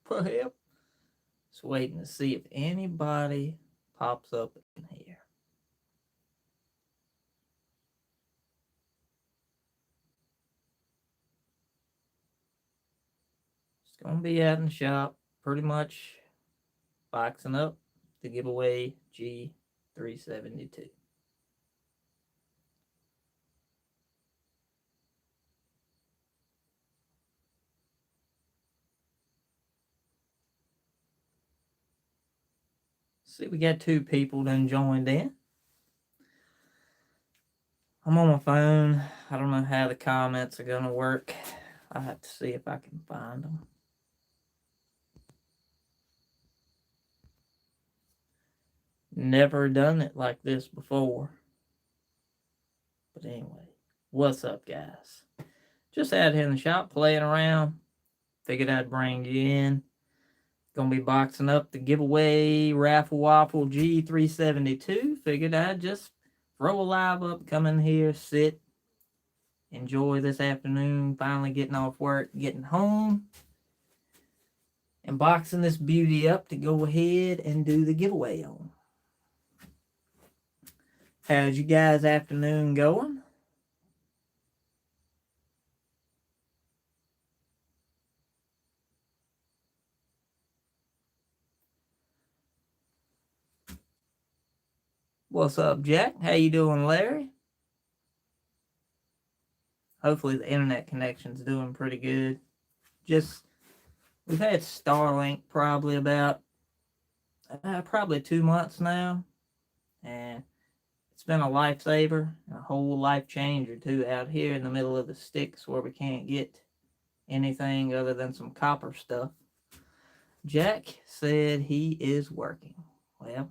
Well, just waiting to see if anybody pops up in here. It's gonna be out in the shop, pretty much boxing up the giveaway G372. See, we got 2 people done joined in. I'm on my phone. I don't know how the comments are gonna work. I'll have to see if I can find them. Never done it like this before. But anyway, what's up, guys? Just out here in the shop playing around. Figured I'd bring you in. Gonna be boxing up the giveaway Raffle Waffle G372. Figured I'd just throw a live up, come in here, sit, enjoy this afternoon, finally getting off work, getting home, and boxing this beauty up to go ahead and do the giveaway on. How's you guys' afternoon going? What's up, Jack? How you doing, Larry? Hopefully the internet connection's doing pretty good. We've had Starlink probably about probably 2 months now, and it's been a lifesaver, a whole life changer too, out here in the middle of the sticks where we can't get anything other than some copper stuff. Jack said he is working. Well,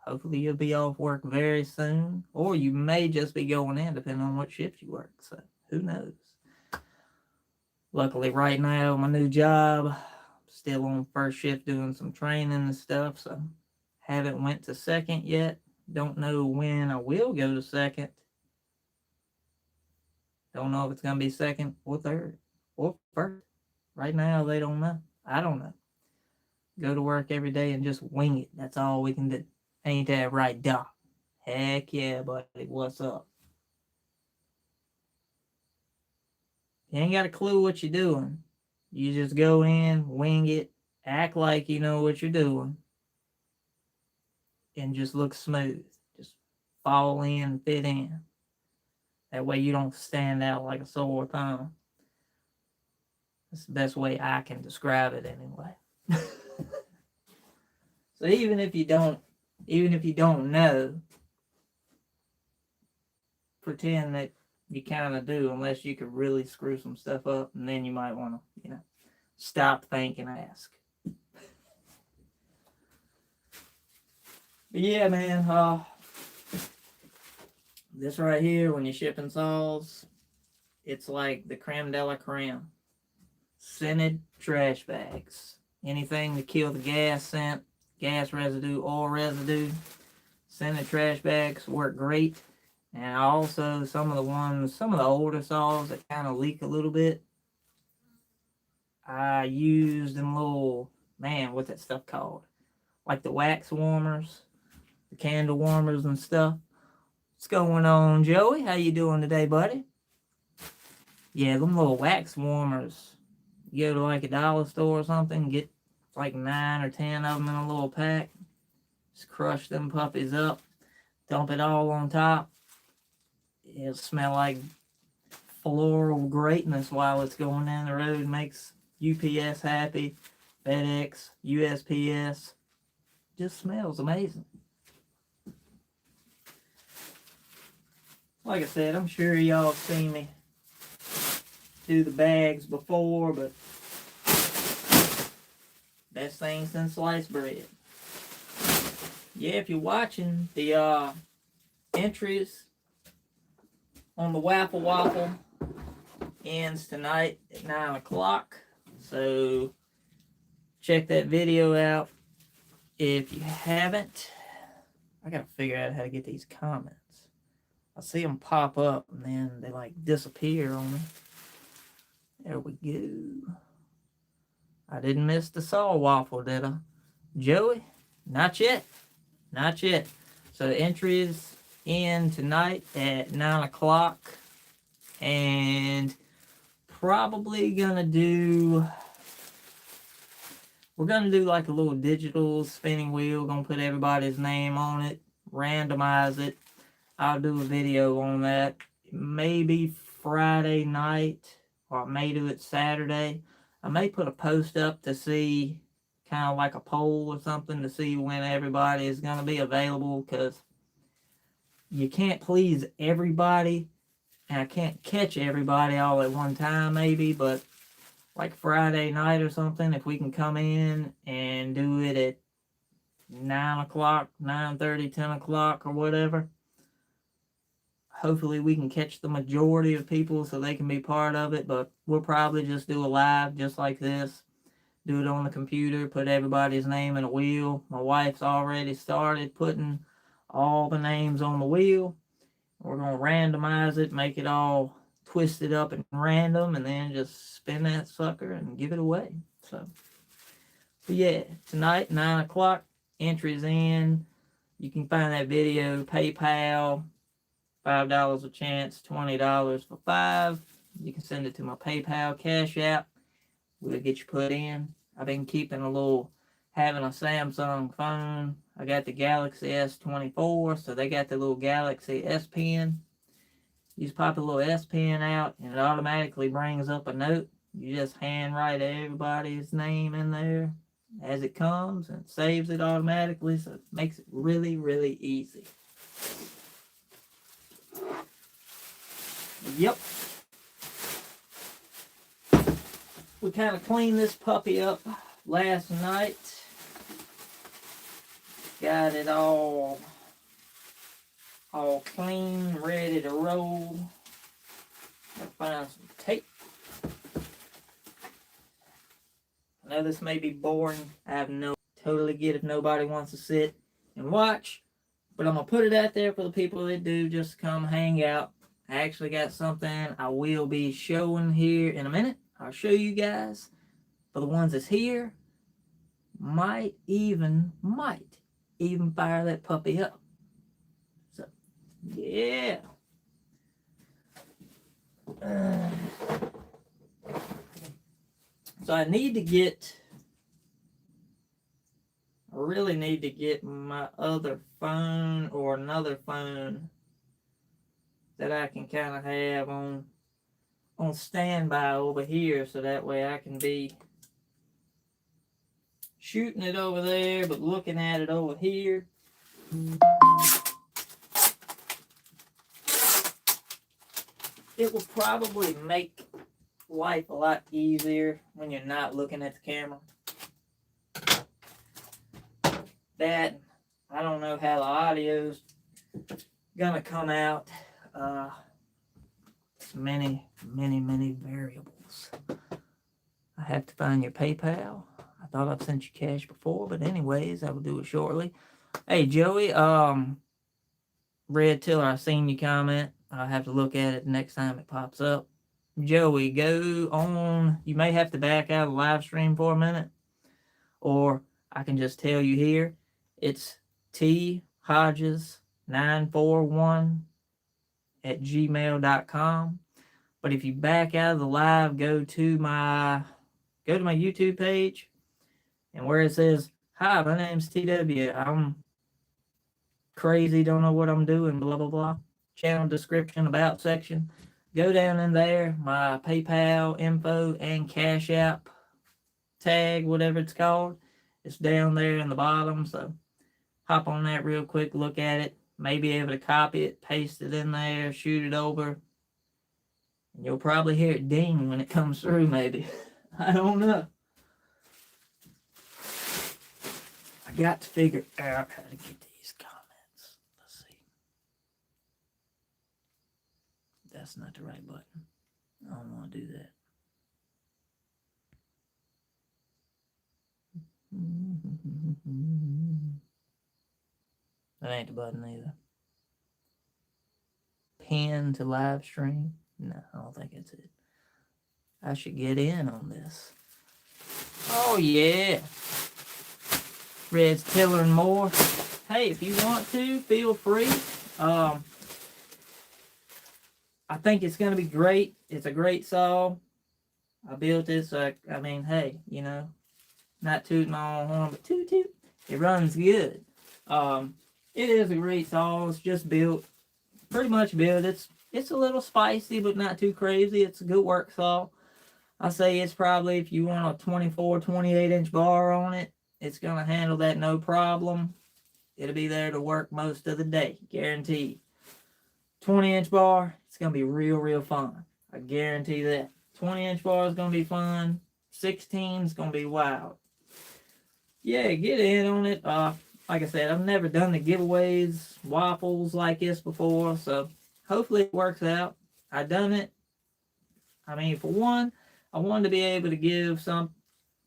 hopefully you'll be off work very soon, or you may just be going in depending on what shift you work, so who knows. Luckily right now, my new job, still on first shift doing some training and stuff, so haven't went to second yet. Don't know when I will go to second. Don't know if it's going to be second or third or first. Right now, they don't know. I don't know. Go to work every day and just wing it. That's all we can do. Ain't that right, Doc? Heck yeah, buddy. What's up? You ain't got a clue what you're doing. You just go in, wing it, act like you know what you're doing, and just look smooth. Just fall in, fit in. That way you don't stand out like a sore thumb. That's the best way I can describe it anyway. So even if you don't know, pretend that you kind of do, unless you could really screw some stuff up, and then you might want to, stop, think, and ask. But yeah, man, this right here, when you're shipping saws, it's like the creme de la creme. Scented trash bags. Anything to kill the gas scent, gas residue, oil residue. Scented trash bags work great. And also some of the older saws that kind of leak a little bit, I used them little, man, what's that stuff called? Like the wax warmers, the candle warmers and stuff. What's going on, Joey? How you doing today, buddy? Yeah, them little wax warmers. You go to like a dollar store or something, get like 9 or 10 of them in a little pack. Just crush them puppies up, dump it all on top. It'll smell like floral greatness while it's going down the road. Makes UPS happy, FedEx, USPS. Just smells amazing. Like I said, I'm sure y'all have seen me do the bags before, but best thing since sliced bread. Yeah, if you're watching, the entries on the Waffle Waffle ends tonight at 9 o'clock. So check that video out. If you haven't, I gotta figure out how to get these comments. I see them pop up and then they like disappear on me. There we go. I didn't miss the saw waffle, did I? Joey? Not yet. Not yet. So the entry is in tonight at 9 o'clock. And probably gonna do... We're gonna do like a little digital spinning wheel. Gonna put everybody's name on it. Randomize it. I'll do a video on that. Maybe Friday night. Or I may do it Saturday. I may put a post up to see, kind of like a poll or something, to see when everybody is going to be available, because you can't please everybody, and I can't catch everybody all at one time maybe, but like Friday night or something, if we can come in and do it at 9 o'clock, 9:30, 10 o'clock or whatever, hopefully we can catch the majority of people so they can be part of it. But we'll probably just do a live just like this. Do it on the computer, put everybody's name in a wheel. My wife's already started putting all the names on the wheel. We're going to randomize it, make it all twisted up and random, and then just spin that sucker and give it away. So yeah, tonight, 9 o'clock, entries in. You can find that video, PayPal, $5 a chance, $20 for 5. You can send it to my PayPal Cash App. We'll get you put in. I've been having a Samsung phone. I got the Galaxy S24, so they got the little Galaxy S Pen. You just pop a little S Pen out, and it automatically brings up a note. You just handwrite everybody's name in there as it comes, and saves it automatically, so it makes it really, really easy. Yep. We kind of cleaned this puppy up last night. Got it all clean, ready to roll. Gotta find some tape. I know this may be boring. Totally get if nobody wants to sit and watch, but I'm gonna put it out there for the people that do just come hang out. I actually got something I will be showing here in a minute. I'll show you guys. For the ones that's here, might even fire that puppy up. So, yeah. So I really need to get my other phone or another phone that I can kind of have on standby over here, so that way I can be shooting it over there but looking at it over here. It will probably make life a lot easier when you're not looking at the camera. That, I don't know how the audio's gonna come out. Many variables. I have to find your PayPal. I thought I've sent you cash before, but anyways, I will do it shortly. Hey, Joey, Red Tiller, I seen your comment. I'll have to look at it next time it pops up. Joey, go on. You may have to back out of the live stream for a minute, or I can just tell you here. It's thodges941@gmail.com. But if you back out of the live, go to my YouTube page, and where it says, "Hi, my name's TW. I'm crazy, don't know what I'm doing, blah, blah, blah. Channel description, about section." Go down in there, my PayPal info and Cash App tag, whatever it's called. It's down there in the bottom, so hop on that real quick, look at it. May be able to copy it, paste it in there, shoot it over. And you'll probably hear it ding when it comes through, maybe. I don't know. I got to figure out how to get these comments. Let's see. That's not the right button. I don't want to do that. That ain't the button either. Pin to live stream. No, I don't think it's it. I should get in on this. Oh yeah. Red's tillering more. Hey, if you want to, feel free. I think it's going to be great. It's a great saw. I built this. I mean, hey, you know, not tooting my own horn, but toot toot. It runs good. It is a great saw. It's just built, pretty much built. It's a little spicy, but not too crazy. It's a good work saw. I say it's probably, if you want a 24, 28-inch bar on it, it's going to handle that no problem. It'll be there to work most of the day, guaranteed. 20-inch bar, it's going to be real, real fun. I guarantee that. 20-inch bar is going to be fun. 16 is going to be wild. Yeah, get in on it. Like I said, I've never done the giveaways, waffles like this before, so hopefully it works out. I done it. I mean, for one, I wanted to be able to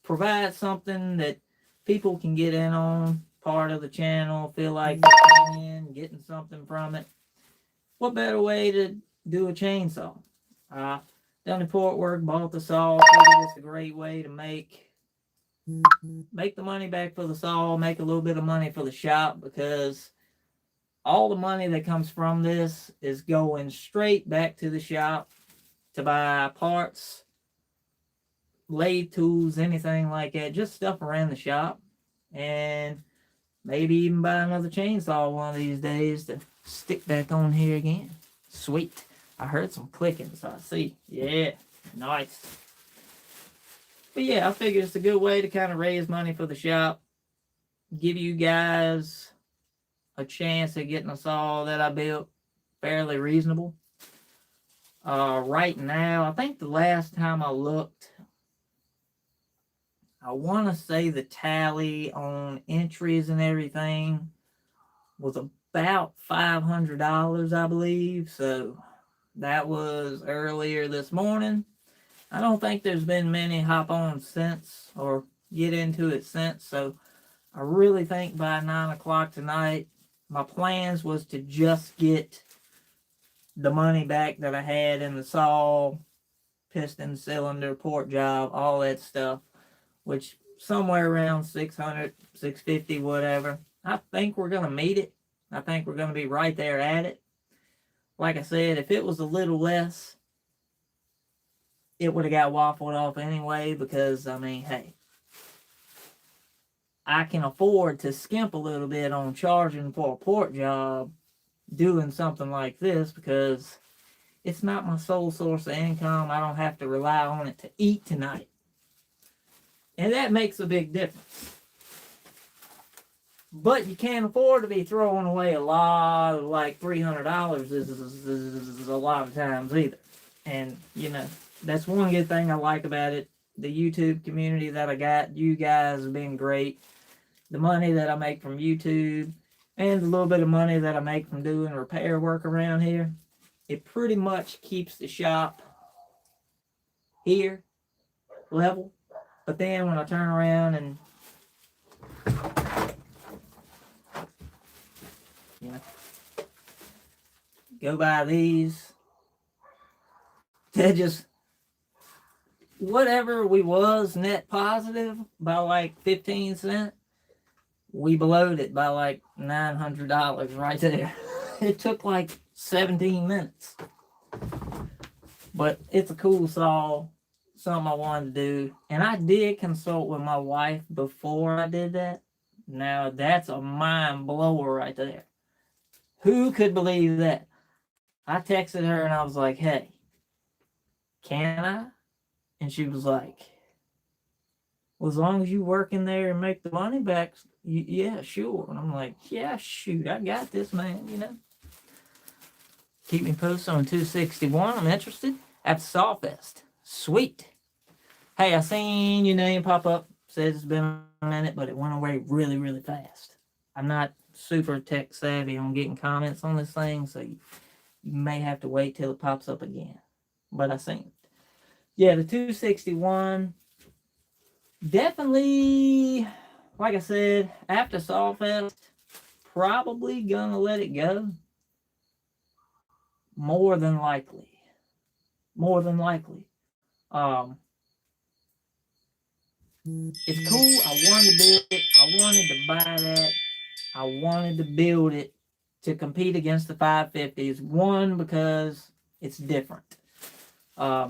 provide something that people can get in on, part of the channel, feel like they're coming in, getting something from it. What better way to do a chainsaw? Done the port work, bought the saw, figured it's a great way to make the money back for the saw, make a little bit of money for the shop, because all the money that comes from this is going straight back to the shop to buy parts, lathe tools, anything like that, just stuff around the shop, and maybe even buy another chainsaw one of these days to stick back on here again. Sweet. I heard some clicking, so I see. Yeah, nice. But yeah, I figure it's a good way to kind of raise money for the shop, give you guys a chance at getting a saw that I built fairly reasonable. Right now, I think the last time I looked, I want to say the tally on entries and everything was about $500, I believe. So that was earlier this morning. I don't think there's been many hop on since or get into it since. So I really think by 9 o'clock tonight, my plans was to just get the money back that I had in the saw, piston, cylinder, port job, all that stuff, which somewhere around 600, 650, whatever. I think we're going to meet it. I think we're going to be right there at it. Like I said, if it was a little less, it would have got waffled off anyway, because, I mean, hey, I can afford to skimp a little bit on charging for a port job doing something like this, because it's not my sole source of income. I don't have to rely on it to eat tonight. And that makes a big difference. But you can't afford to be throwing away a lot of, like, $300 is a lot of times either. And, you know, that's one good thing I like about it. The YouTube community that I got, you guys have been great. The money that I make from YouTube and the little bit of money that I make from doing repair work around here, it pretty much keeps the shop here level. But then when I turn around and, you know, go buy these, they're just, whatever we was net positive by like 15 cents, we blowed it by like $900 right there. It took like 17 minutes. But it's a cool saw, something I wanted to do. And I did consult with my wife before I did that. Now that's a mind blower right there. Who could believe that? I texted her and I was like, hey, can I? And she was like, well, as long as you work in there and make the money back, yeah, sure. And I'm like, yeah, shoot, I got this, man, you know. Keep me posted on 261. I'm interested. At Sawfest. Sweet. Hey, I seen your name pop up. Says it's been a minute, but it went away really, really fast. I'm not super tech savvy on getting comments on this thing, so you may have to wait till it pops up again. But I seen it. Yeah, the 261. Definitely, like I said, after Sawfest, probably gonna let it go. More than likely. More than likely. It's cool. I wanted to build it. I wanted to buy that. I wanted to build it to compete against the 550s. One, because it's different. I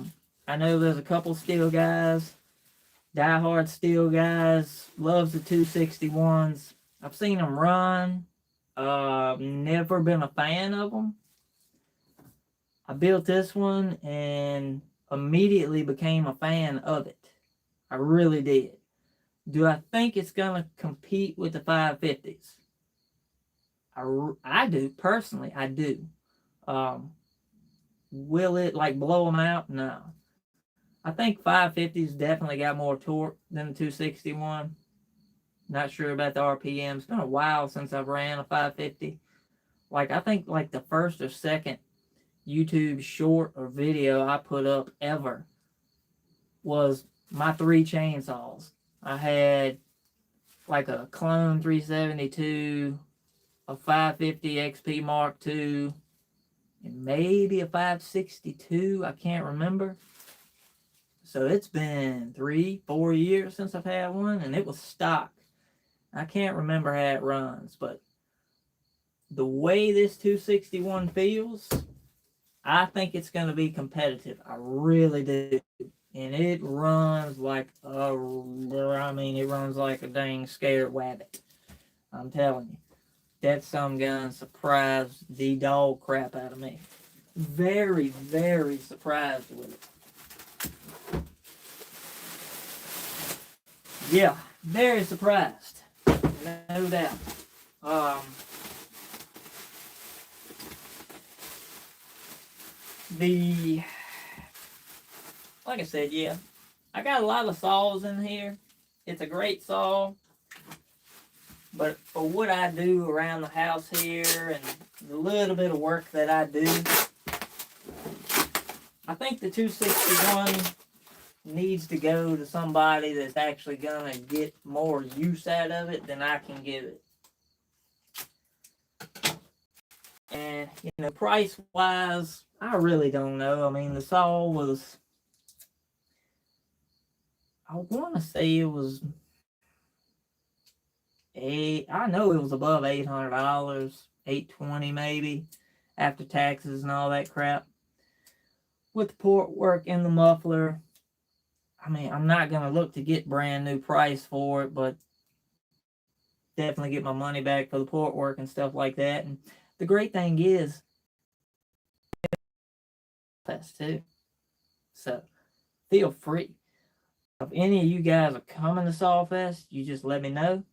know there's a couple steel guys, diehard steel guys, loves the 261s. I've seen them run. Never been a fan of them. I built this one and immediately became a fan of it. I really did. Do I think it's going to compete with the 550s? I do, personally, I do. Will it like blow them out? No. I think 550s definitely got more torque than the 261. Not sure about the RPM. It's been a while since I've ran a 550. Like, I think like the first or second YouTube short or video I put up ever was my 3 chainsaws. I had like a clone 372, a 550 XP Mark II, and maybe a 562. I can't remember. So it's been 3-4 years since I've had one, and it was stock. I can't remember how it runs, but the way this 261 feels, I think it's going to be competitive. I really do. And it runs like it runs like a dang scared wabbit. I'm telling you. That some gun surprised the dog crap out of me. Very, very surprised with it. Yeah, very surprised. No doubt. Like I said, yeah, I got a lot of saws in here. It's a great saw, but for what I do around the house here and the little bit of work that I do, I think the 261 needs to go to somebody that's actually gonna get more use out of it than I can give it. And, you know, price wise, I really don't know. I mean, the saw was, I want to say it was I know it was above $800, $820 maybe, after taxes and all that crap. With the port work and the muffler, I mean, I'm not gonna look to get brand new price for it, but definitely get my money back for the port work and stuff like that. And the great thing is, that's too. So feel free. If any of you guys are coming to Sawfest, you just let me know.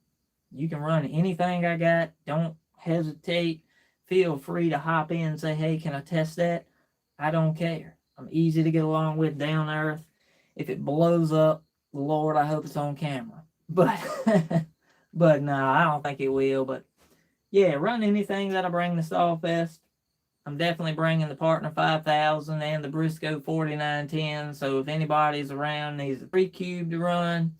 You can run anything I got. Don't hesitate. Feel free to hop in and say, hey, can I test that? I don't care. I'm easy to get along with, down to earth. If it blows up, Lord, I hope it's on camera. But but no, I don't think it will. But yeah, run anything that I bring to Sawfest. I'm definitely bringing the Partner 5000 and the Briscoe 4910. So if anybody's around needs a 3-cube to run,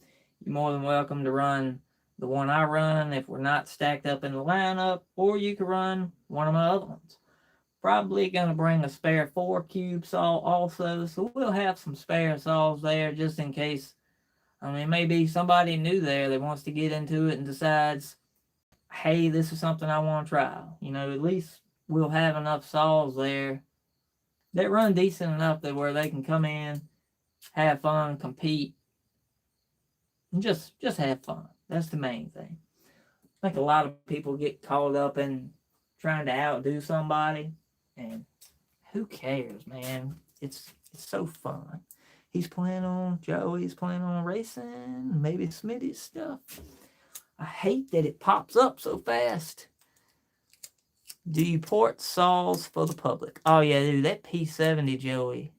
you're more than welcome to run the one I run if we're not stacked up in the lineup, or you can run one of my other ones. Probably going to bring a spare 4-cube saw also, so we'll have some spare saws there just in case. I mean, maybe somebody new there that wants to get into it and decides, hey, this is something I want to try. You know, at least we'll have enough saws there that run decent enough that where they can come in, have fun, compete, and just have fun. That's the main thing. I think a lot of people get caught up in trying to outdo somebody, and who cares, man? It's so fun. Joey's planning on racing, maybe Smitty's stuff. I hate that it pops up so fast. Do you port saws for the public? Oh yeah, dude, that P70 Joey,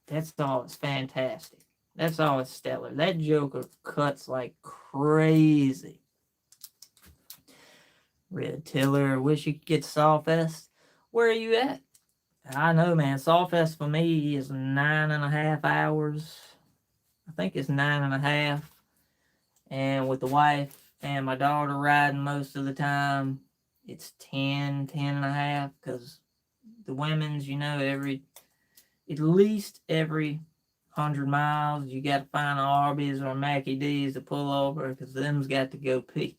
that saw is fantastic. That saw is stellar. That Joker cuts like crazy. Red Tiller, wish you could get to Sawfest. Where are you at? I know, man. Sawfest for me is 9.5 hours. I think it's 9.5. And with the wife and my daughter riding most of the time, it's 10.5, because the women's, you know, at least every 100 miles, you got to find Arby's or Mackie D's to pull over because them's got to go pee.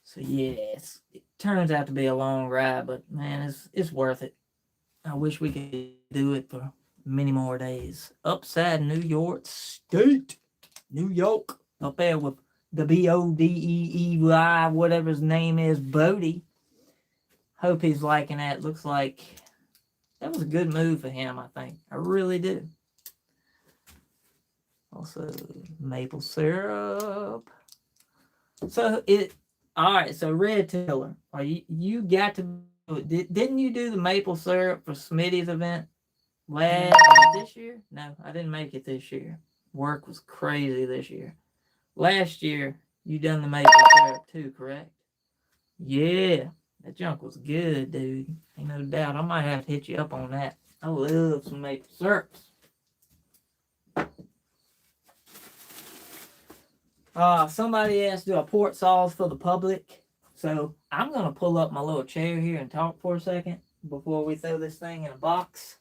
So yeah, it turns out to be a long ride, but man, it's worth it. I wish we could do it for many more days. Upside New York State, New York, up there with the Bodeey, whatever his name is, Bodie. Hope he's liking that. Looks like that was a good move for him, I think. I really do. Also, maple syrup. So all right. So Red Tiller, are you got to? Didn't you do the maple syrup for Smitty's event this year? No, I didn't make it this year. Work was crazy this year. Last year, you done the maple syrup too, correct? Yeah, that junk was good, dude. Ain't no doubt. I might have to hit you up on that. I love some maple syrups. Somebody asked, do I port saws for the public? So I'm going to pull up my little chair here and talk for a second before we throw this thing in a box.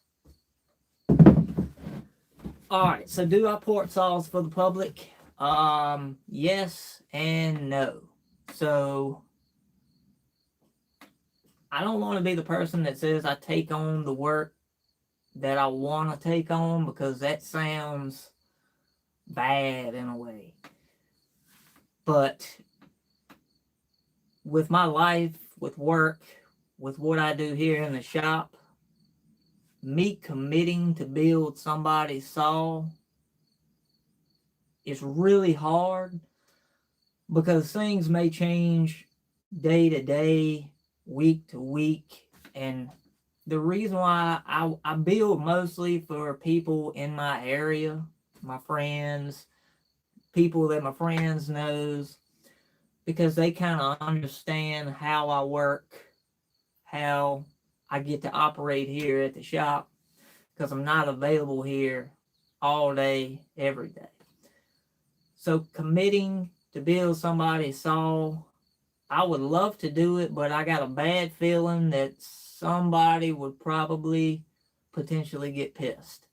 Alright, so do I port saws for the public? Yes and no. So I don't want to be the person that says I take on the work that I want to take on, because that sounds bad in a way. But with my life, with work, with what I do here in the shop, me committing to build somebody's saw is really hard, because things may change day to day, week to week. And the reason why I build mostly for people in my area, my friends, people that my friends knows, because they kind of understand how I work, how I get to operate here at the shop, because I'm not available here all day, every day. So committing to build somebody's saw, I would love to do it, but I got a bad feeling that somebody would probably potentially get pissed.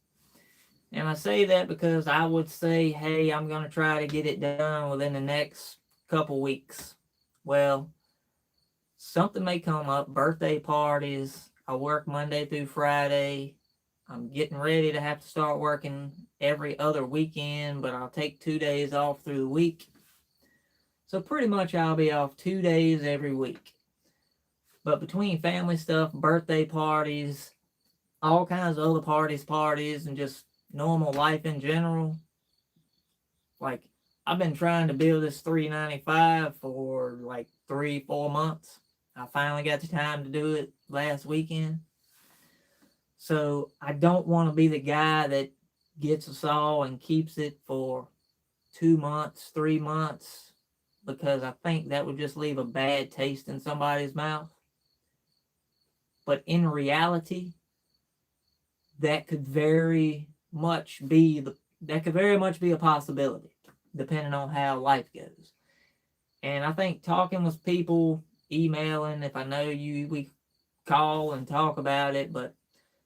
And I say that because I would say, hey, I'm going to try to get it done within the next couple weeks. Well, something may come up, birthday parties. I work Monday through Friday. I'm getting ready to have to start working every other weekend, but I'll take 2 days off through the week. So pretty much I'll be off 2 days every week. But between family stuff, birthday parties, all kinds of other parties, and just normal life in general, like, I've been trying to build this 395 for like 3-4 months. I finally got the time to do it last weekend. So I don't want to be the guy that gets a saw and keeps it for 2 months, 3 months, because I think that would just leave a bad taste in somebody's mouth. But in reality, that could very much be a possibility, depending on how life goes. And I think talking with people, emailing, if I know you, we call and talk about it, but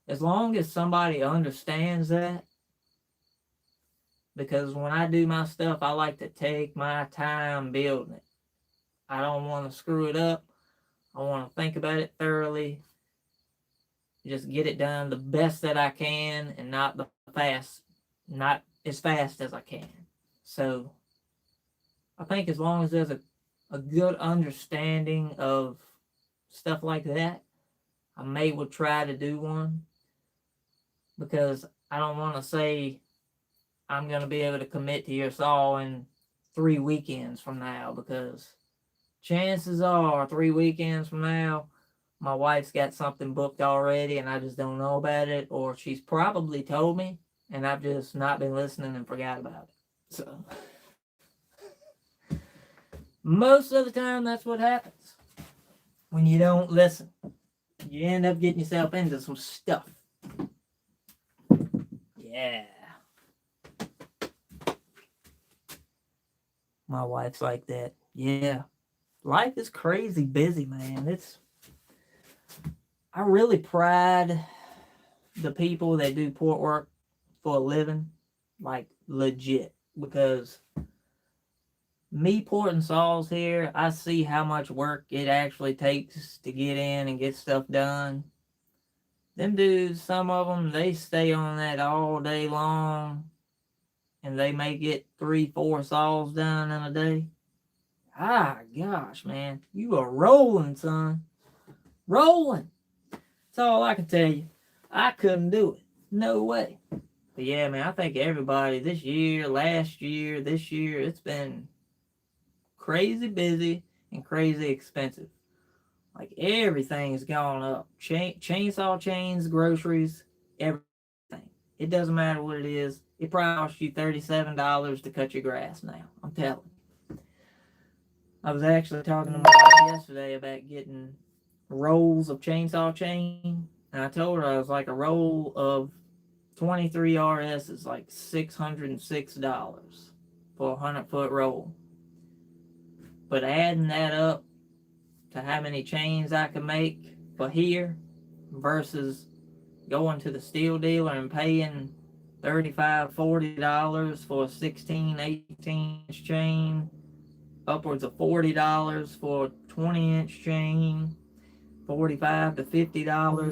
as long as somebody understands that, because when I do my stuff, I like to take my time building it. I don't want to screw it up. I want to think about it thoroughly, just get it done the best that I can, and not as fast as I can. So I think as long as there's a good understanding of stuff like that, I will try to do one, because I don't want to say I'm going to be able to commit to your saw in 3 weekends from now, because chances are 3 weekends from now, my wife's got something booked already and I just don't know about it, or she's probably told me and I've just not been listening and forgot about it. So most of the time, that's what happens when you don't listen. You end up getting yourself into some stuff. Yeah. My wife's like that. Yeah. Life is crazy busy, man. I really pride the people that do port work for a living, like legit, because me porting saws here, I see how much work it actually takes to get in and get stuff done. Them dudes, some of them, they stay on that all day long, and they may get 3-4 saws done in a day. Ah, gosh, man, you are rolling, son. Rolling. That's all I can tell you. I couldn't do it. No way. But yeah, man, I think everybody this year, last year, this year, it's been crazy busy and crazy expensive. Like everything's gone up. Chainsaw chains, groceries, everything. It doesn't matter what it is. It probably costs you $37 to cut your grass now. I'm telling you. I was actually talking to my wife yesterday about getting rolls of chainsaw chain. And I told her I was like, a roll of 23 RS is like $606 for a 100-foot roll. But adding that up to how many chains I can make for here versus going to the steel dealer and paying $35-40 for a 16, 18-inch chain, upwards of $40 for a 20-inch chain, $45 to $50 for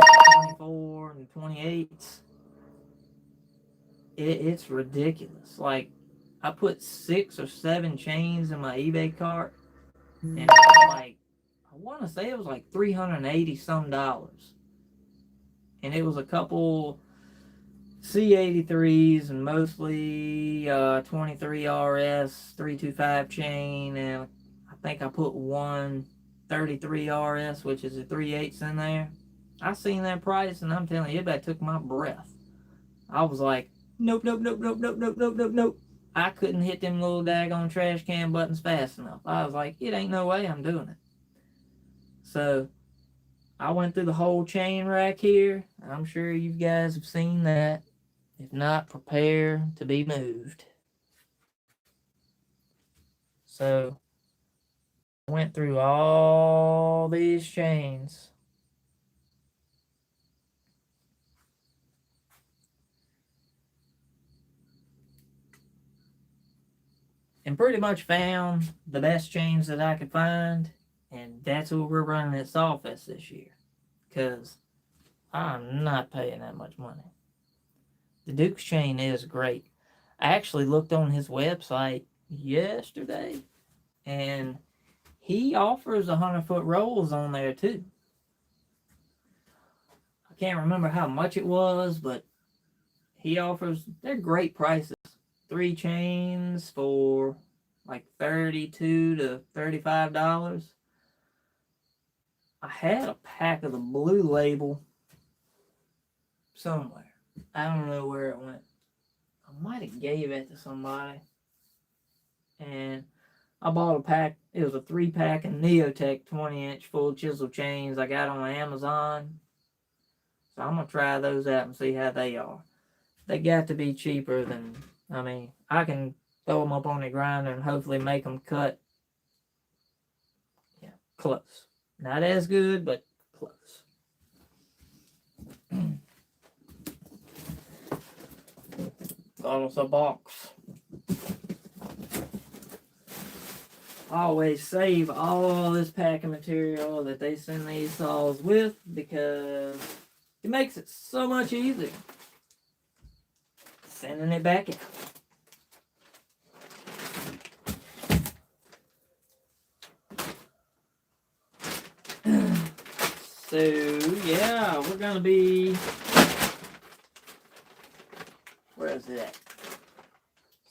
24 and 28s. It's ridiculous. Like, I put 6 or 7 chains in my eBay cart, and it was like, I want to say it was like $380 some dollars. And it was a couple C83s and mostly 23 RS 325 chain, and I think I put one 33 RS, which is a 3/8 in there. I seen that price, and I'm telling you, it about took my breath. I was like, nope, nope, nope, nope, nope, nope, nope, nope, nope. I couldn't hit them little daggone trash can buttons fast enough. I was like, it ain't no way I'm doing it. So I went through the whole chain rack here. I'm sure you guys have seen that. If not, prepare to be moved. So I went through all these chains. And pretty much found the best chains that I could find. And that's what we're running at Sawfest this year. Because I'm not paying that much money. The Duke's chain is great. I actually looked on his website yesterday, and he offers 100-foot rolls on there too. I can't remember how much it was, but he offers, they're great prices. 3 chains for like $32 to $35. I had a pack of the Blue Label somewhere. I don't know where it went. I might have gave it to somebody. And I bought a pack. It was a 3-pack of Neotech 20-inch full chisel chains I got on Amazon. So I'm going to try those out and see how they are. They got to be cheaper than, I mean, I can throw them up on the grinder and hopefully make them cut. Yeah, close. Not as good, but close. Got us a box. I always save all this packing material that they send these saws with because it makes it so much easier sending it back out. So yeah, we're gonna be, where is it at?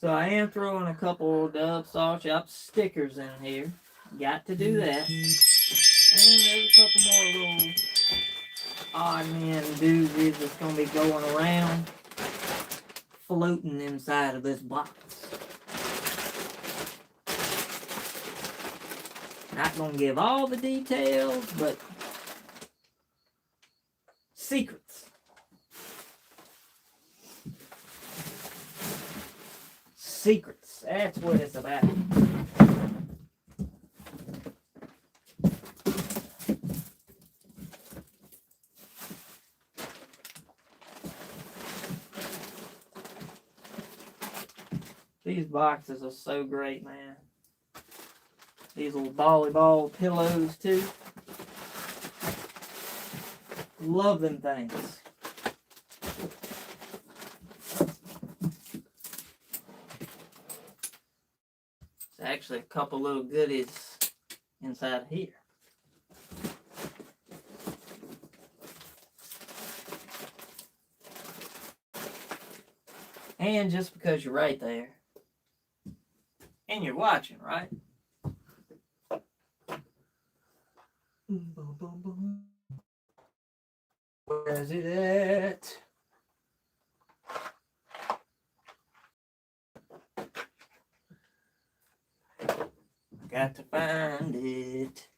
So I am throwing a couple DUBB Saw Shop stickers in here. Got to do that. And there's a couple more little odd man doozies that's gonna be going around, floating inside of this box. Not gonna give all the details, but secrets. Secrets. That's what it's about. These boxes are so great, man. These little volleyball pillows, too. Love them things. There's actually a couple little goodies inside here. And just because you're right there, and you're watching, right? Where's it at? Got to find it.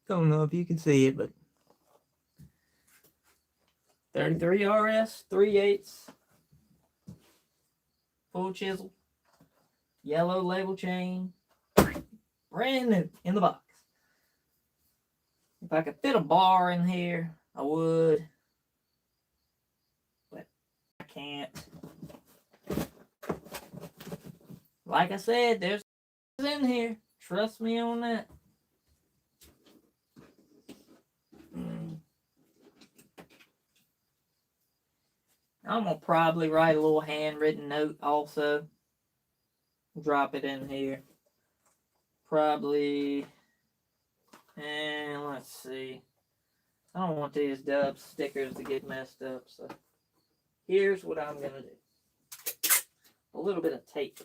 Don't know if you can see it, but 33 RS 3/8 full chisel, yellow label chain, brand new in the box. If I could fit a bar in here, I would, but I can't. Like I said, there's in here. Trust me on that. I'm going to probably write a little handwritten note also. Drop it in here. Probably, and let's see. I don't want these DUBB stickers to get messed up, so here's what I'm going to do. A little bit of tape.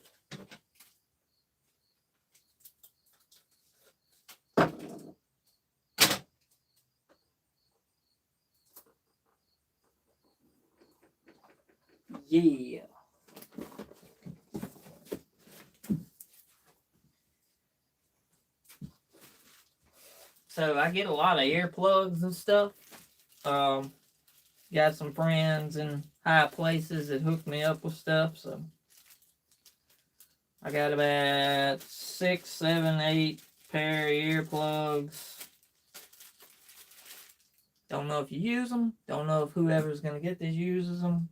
Yeah. So I get a lot of earplugs and stuff. Got some friends in high places that hook me up with stuff. So I got about 6, 7, 8 pair of earplugs. Don't know if you use them. Don't know if whoever's going to get this uses them.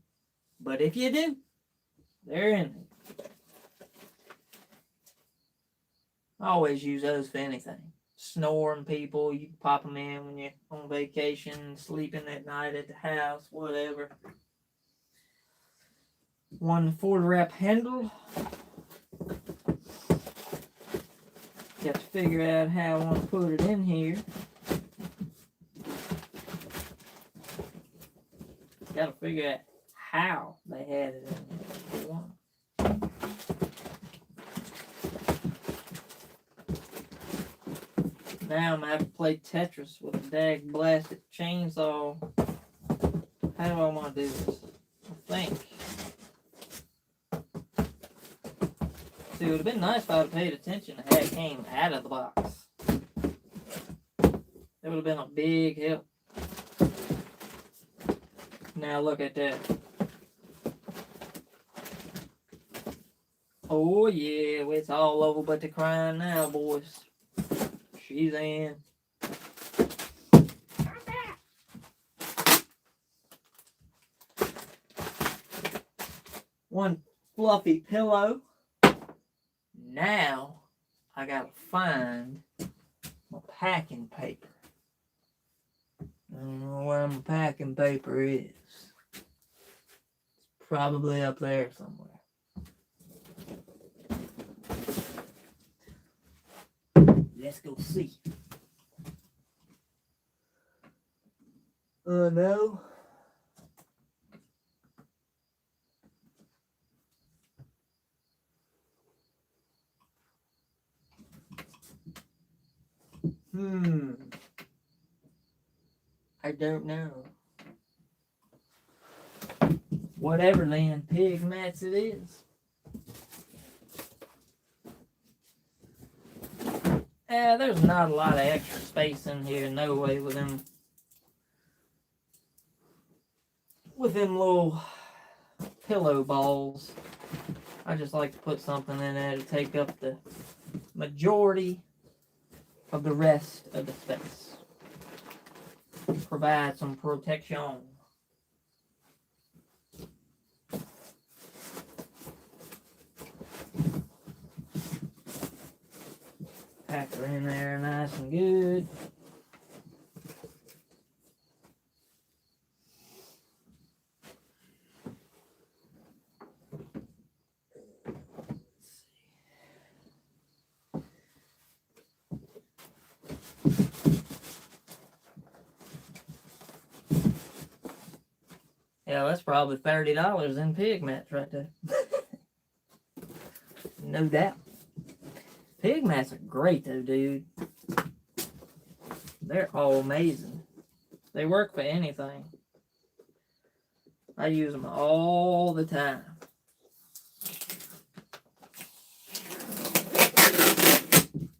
But if you do, they're in it. I always use those for anything. Snoring people, you can pop them in when you're on vacation, sleeping at night at the house, whatever. One 4-wrap handle. Got to figure out how I want to put it in here. Got to figure out how they had it in there. Now I'm going to have to play Tetris with a dag blasted chainsaw. How do I want to do this? I think. See, it would have been nice if I had paid attention to how it came out of the box. That would have been a big help. Now look at that. Oh yeah, it's all over but the crying now, boys. She's in. One fluffy pillow. Now I gotta find my packing paper. I don't know where my packing paper is. It's probably up there somewhere. Let's go see. No. I don't know. Whatever then, pig mats it is. There's not a lot of extra space in here, no way, with them little pillow balls. I just like to put something in there to take up the majority of the rest of the space. Provide some protection. Pack her in there nice and good. Yeah, that's probably $30 in pig mats right there. No doubt. Pig mats are great though, dude. They're all amazing. They work for anything. I use them all the time.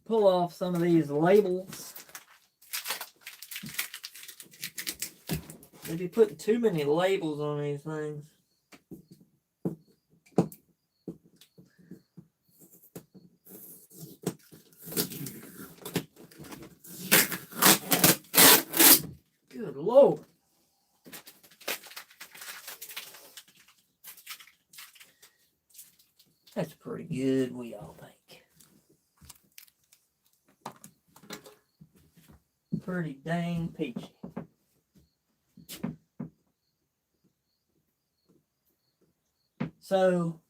Pull off some of these labels. They be putting too many labels on these things. Good Lord. That's pretty good, we all think. Pretty dang peachy. So,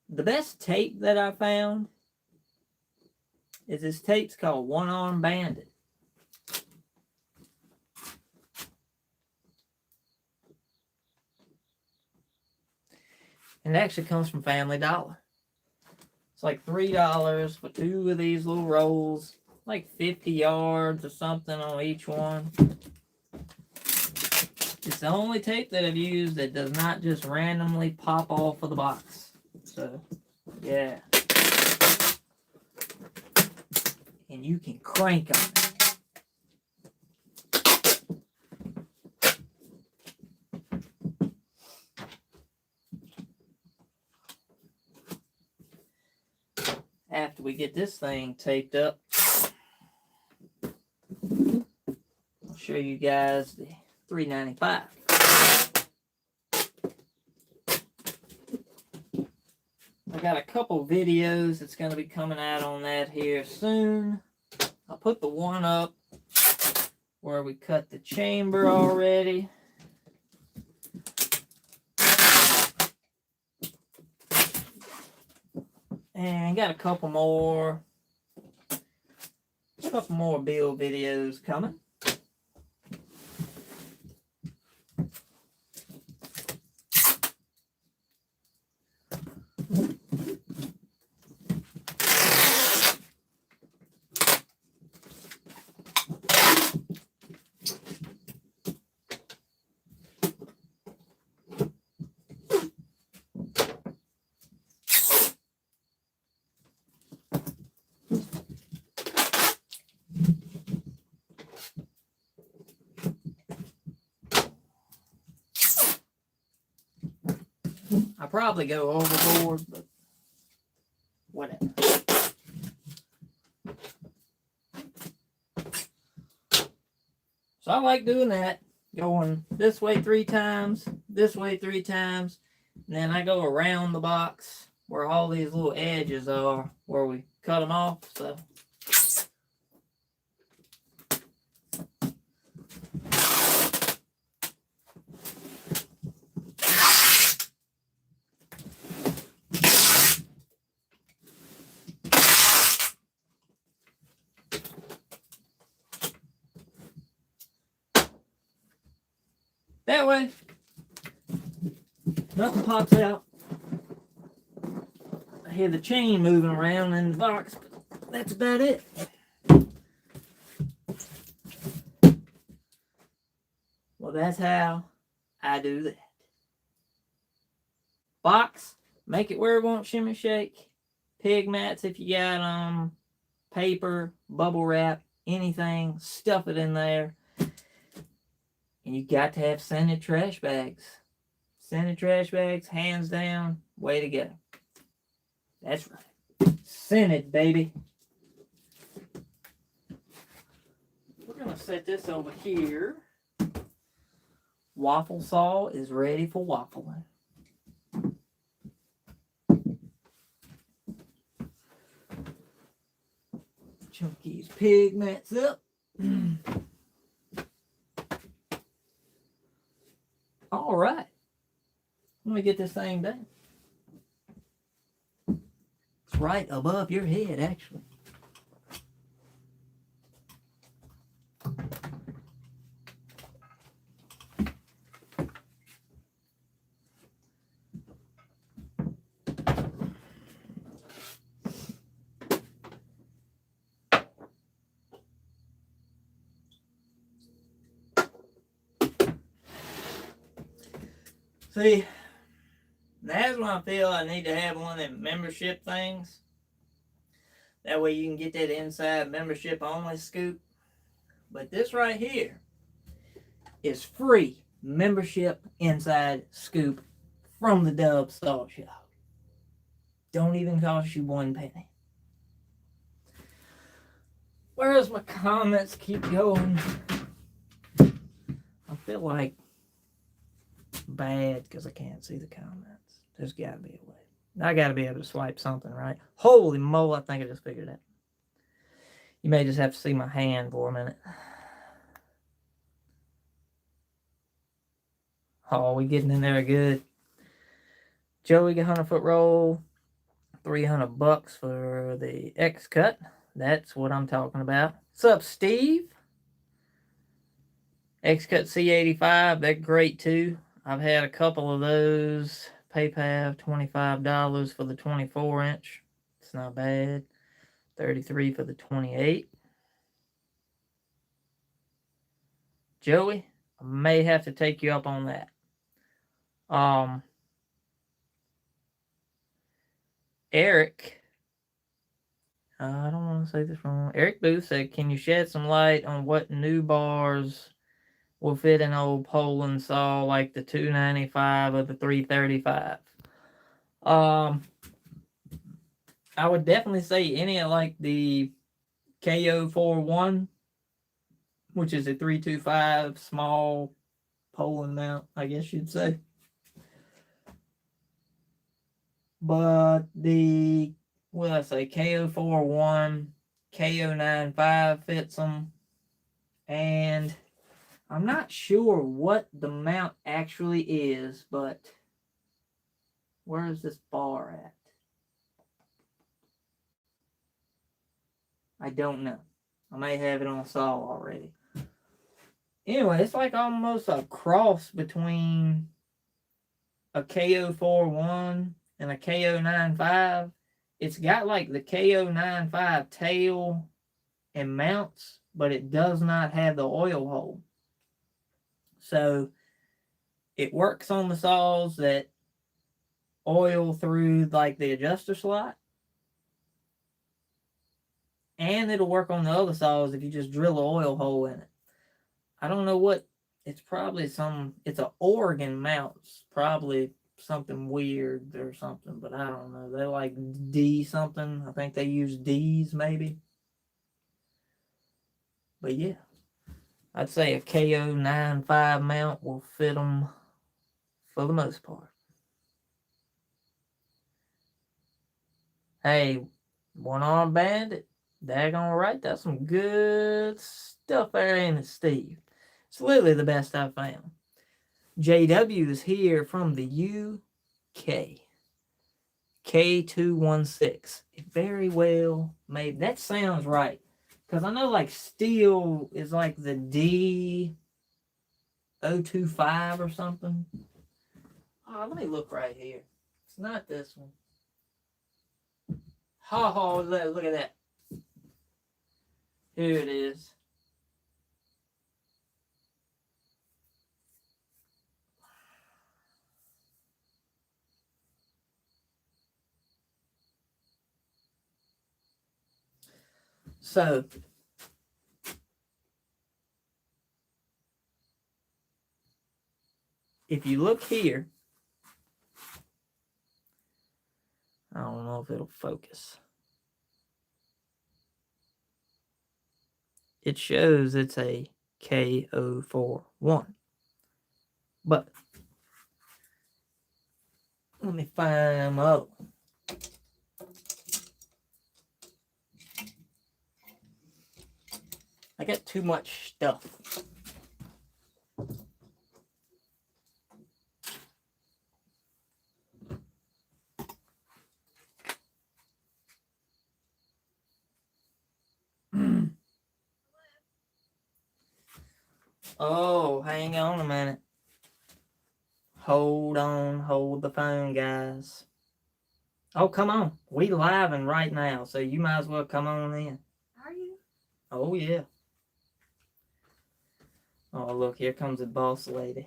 the best tape that I found is this tape's called One Arm Bandit. And it actually comes from Family Dollar. It's like $3 for 2 of these little rolls, like 50 yards or something on each one. It's the only tape that I've used that does not just randomly pop off of the box. So, yeah. And you can crank on it. After we get this thing taped up, I'll show you guys the $3.95. I got a couple videos that's going to be coming out on that here soon. I'll put the one up where we cut the chamber already. And got a couple more build videos coming. I probably go overboard, but whatever. So I like doing that, going this way 3 times, this way 3 times, and then I go around the box where all these little edges are, where we cut them off. So that way, nothing pops out. I hear the chain moving around in the box, but that's about it. Well, that's how I do that. Box, make it where it won't shimmy shake. Pig mats if you got them. Paper, bubble wrap, anything, stuff it in there. And you got to have scented trash bags. Scented trash bags, hands down, way to go. That's right. scented, baby. We're going to set this over here. Waffle saw is ready for waffling. Chunky's pigments up. All right. Let me get this thing done. It's right above your head, actually. See, that's when I feel I need to have one of them membership things. That way you can get that inside membership only scoop. But this right here is free membership inside scoop from the DUBB Saw Shop. Don't even cost you 1 penny. Whereas my comments keep going. I feel like bad because I can't see the comments. There's got to be a way. I got to be able to swipe something, right? Holy moly, I think I just figured it out. You may just have to see my hand for a minute. Oh, we getting in there good. Joey, 100-foot roll. $300 for the X cut. That's what I'm talking about. What's up, Steve? X cut C85. They're great too. I've had a couple of those. PayPal, $25 for the 24-inch. It's not bad. $33 for the 28. Joey, I may have to take you up on that. Eric, I don't want to say this wrong. Eric Booth said, can you shed some light on what new bars will fit an old Poland saw like the 295 or the 335? I would definitely say any of like the KO41, which is a 325 small Poland mount, I guess you'd say. But the, what did I say, KO41, KO95 fits them. And I'm not sure what the mount actually is, but where is this bar at? I don't know. I may have it on saw already. Anyway, it's like almost a cross between a KO41 and a KO95. It's got like the KO95 tail and mounts, but it does not have the oil hole. So it works on the saws that oil through like the adjuster slot. And it'll work on the other saws if you just drill an oil hole in it. I don't know what, it's probably some, it's an Oregon mount. It's probably something weird or something, but I don't know. They're like D something. I think they use D's maybe. But yeah, I'd say a KO95 mount will fit them for the most part. Hey, one-arm bandit. Daggone right, that's some good stuff there, ain't it, Steve? It's literally the best I've found. JW is here from the UK. K216. Very well made. That sounds right. Because I know like steel is like the D025 or something. Oh, let me look right here. It's not this one. Oh, look at that. Here it is. So, if you look here, I don't know if it'll focus. it shows it's a K041. But let me find my other one. I got too much stuff. Oh, hang on a minute. Hold on, hold the phone, guys. Oh, come on. We living right now, so you might as well come on in. Are you? Oh, yeah. Oh, look, here comes the boss lady.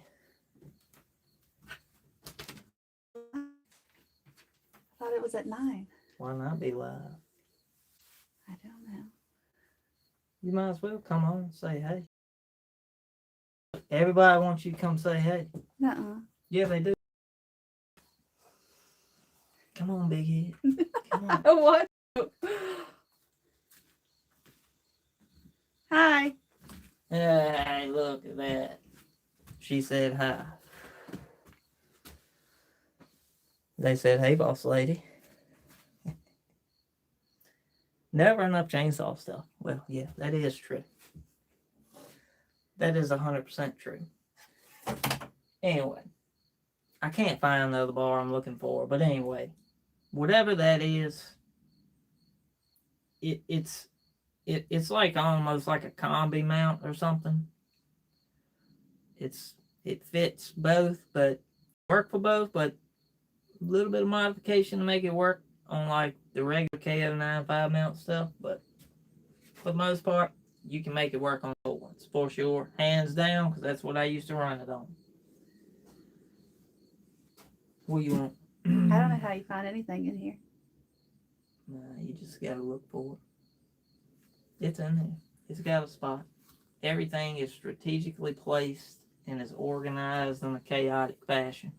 I thought it was at 9. Why not be live? I don't know. You might as well come on and say hey. Everybody wants you to come say hey. Nuh-uh. Yeah, they do. Come on, big head. Come on. What? Hi. Hey, look at that. She said hi. They said, hey, boss lady. Never enough chainsaw stuff. Well, yeah, that is true. That is 100% true. Anyway, I can't find the other bar I'm looking for, but anyway, whatever that is, it's like almost like a combi mount or something. It fits both, but work for both, but a little bit of modification to make it work on like the regular KO95 mount stuff, but for the most part, you can make it work on both ones for sure, hands down, because that's what I used to run it on. What do you want? I don't know how you find anything in here. Nah, you just gotta look for it. It's in there. It's got a spot. Everything is strategically placed and is organized in a chaotic fashion.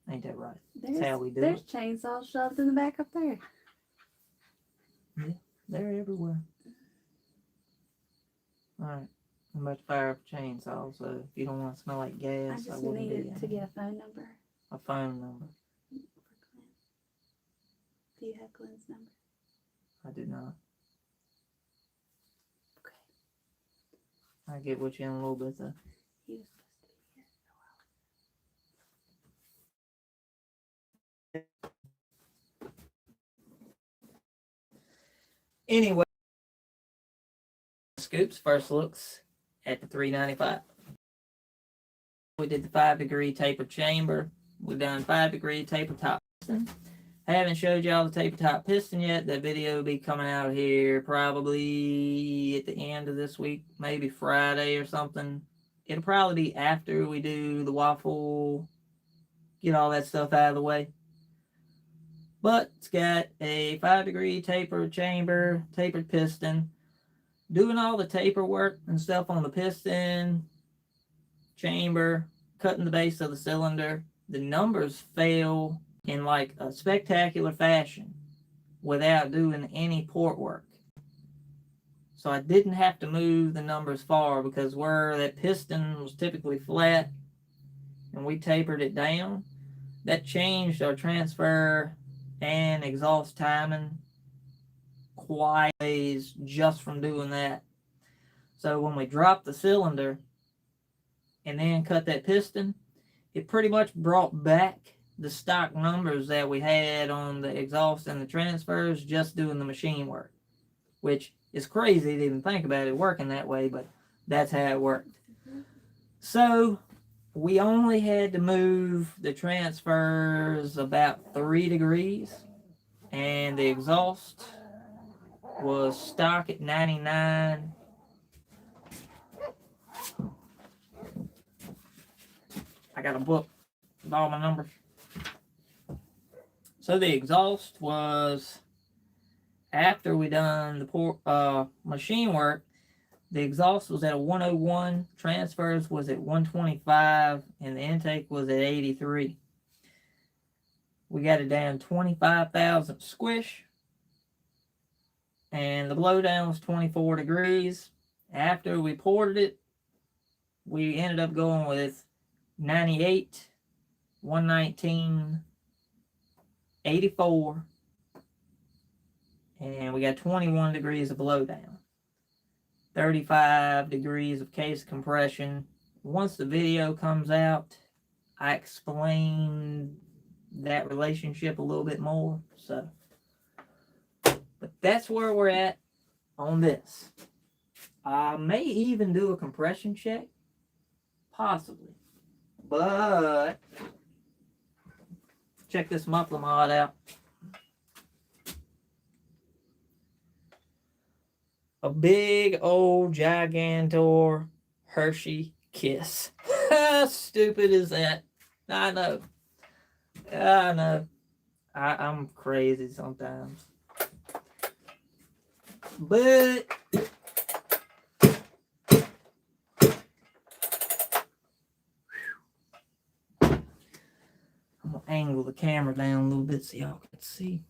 Ain't that right? That's how we do There's it. chainsaws shoved in the back up there. Yeah, they're everywhere. Alright, I'm about to fire up a chainsaw, so if you don't want to smell like gas, I just wouldn't needed be to get a phone number. A phone number. For Clint. Do you have Clint's number? I do not. Okay. I'll get with you in a little bit though. He was supposed to be here in a while. Anyway, Scoops first looks at the 395. We did the 5-degree taper chamber. We've done 5-degree taper top piston. I haven't showed y'all the taper top piston yet. That video will be coming out here probably at the end of this week, maybe Friday or something. It'll probably be after we do the waffle, get all that stuff out of the way. But it's got a 5-degree taper chamber, tapered piston. Doing all the taper work and stuff on the piston, chamber, cutting the base of the cylinder. The numbers fell in like a spectacular fashion without doing any port work. So I didn't have to move the numbers far because where that piston was typically flat and we tapered it down, that changed our transfer and exhaust timing quite ways just from doing that. So when we dropped the cylinder and then cut that piston, it pretty much brought back the stock numbers that we had on the exhaust and the transfers just doing the machine work, which is crazy to even think about it working that way, but that's how it worked. So we only had to move the transfers about 3 degrees, and the exhaust was stock at 99. I got a book with all my numbers. So the exhaust was, after we done the machine work, the exhaust was at a 101, transfers was at 125, and the intake was at 83. We got it down 25,000 squish, and the blowdown was 24 degrees. After we ported it, we ended up going with 98, 119, 84, and we got 21 degrees of blowdown, 35 degrees of case compression. Once the video comes out, I explain that relationship a little bit more. So, but that's where we're at on this. I may even do a compression check, possibly, but check this muffler mod out. A big old gigantor Hershey Kiss. How stupid is that? I know. I know. I'm crazy sometimes. But I'm gonna angle the camera down a little bit so y'all can see.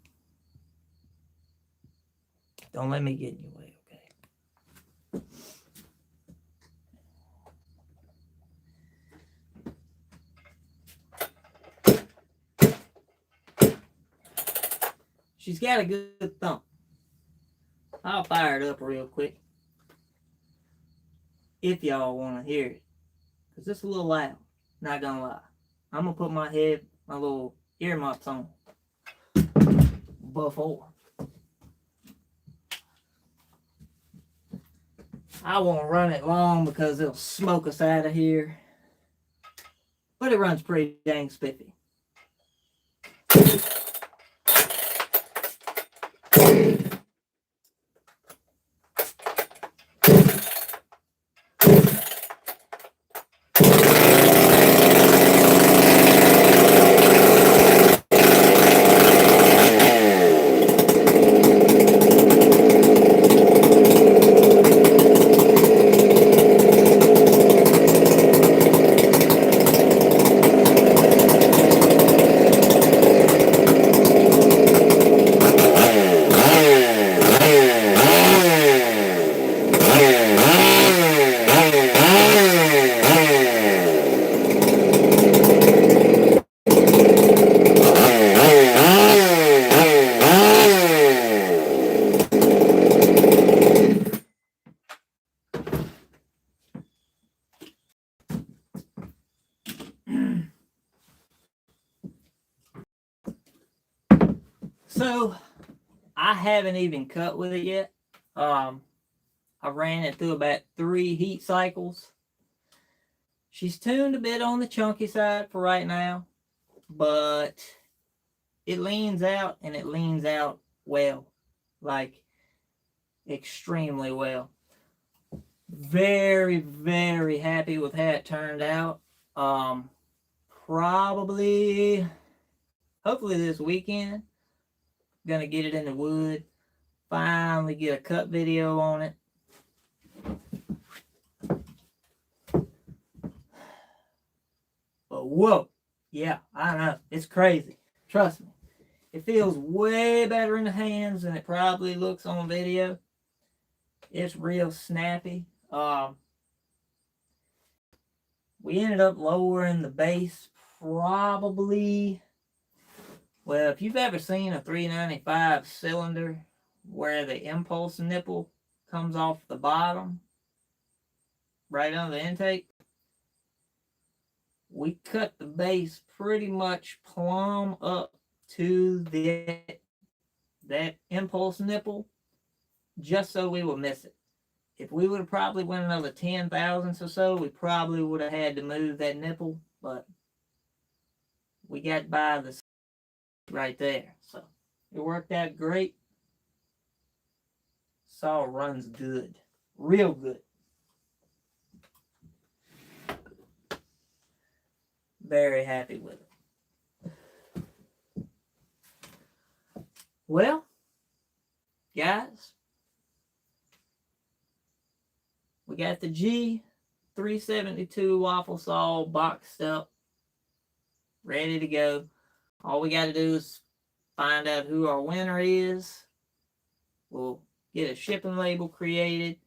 Don't let me get in your way, okay? She's got a good thump. I'll fire it up real quick if y'all want to hear it, because it's a little loud, not gonna lie. I'm gonna put my little earmuffs on before. I won't run it long because it'll smoke us out of here, but it runs pretty dang spiffy. So, I haven't even cut with it yet. I ran it through about 3 heat cycles. She's tuned a bit on the chunky side for right now, but it leans out, and it leans out well, like extremely well. Very, very happy with how it turned out. Hopefully this weekend, gonna get it in the wood, finally get a cut video on it. But whoa, yeah, I know, it's crazy. Trust me, it feels way better in the hands than it probably looks on video. It's real snappy. We ended up lowering the bass probably. Well, if you've ever seen a 395 cylinder where the impulse nipple comes off the bottom, right under the intake, we cut the bass pretty much plumb up to that impulse nipple just so we would miss it. If we would have probably went another 10 thousandths or so, we probably would have had to move that nipple, but we got by the right there. So it worked out great. Saw runs good. Real good. Very happy with it. Well, guys, we got the G372 waffle saw boxed up, ready to go. All we got to do is find out who our winner is. We'll get a shipping label created,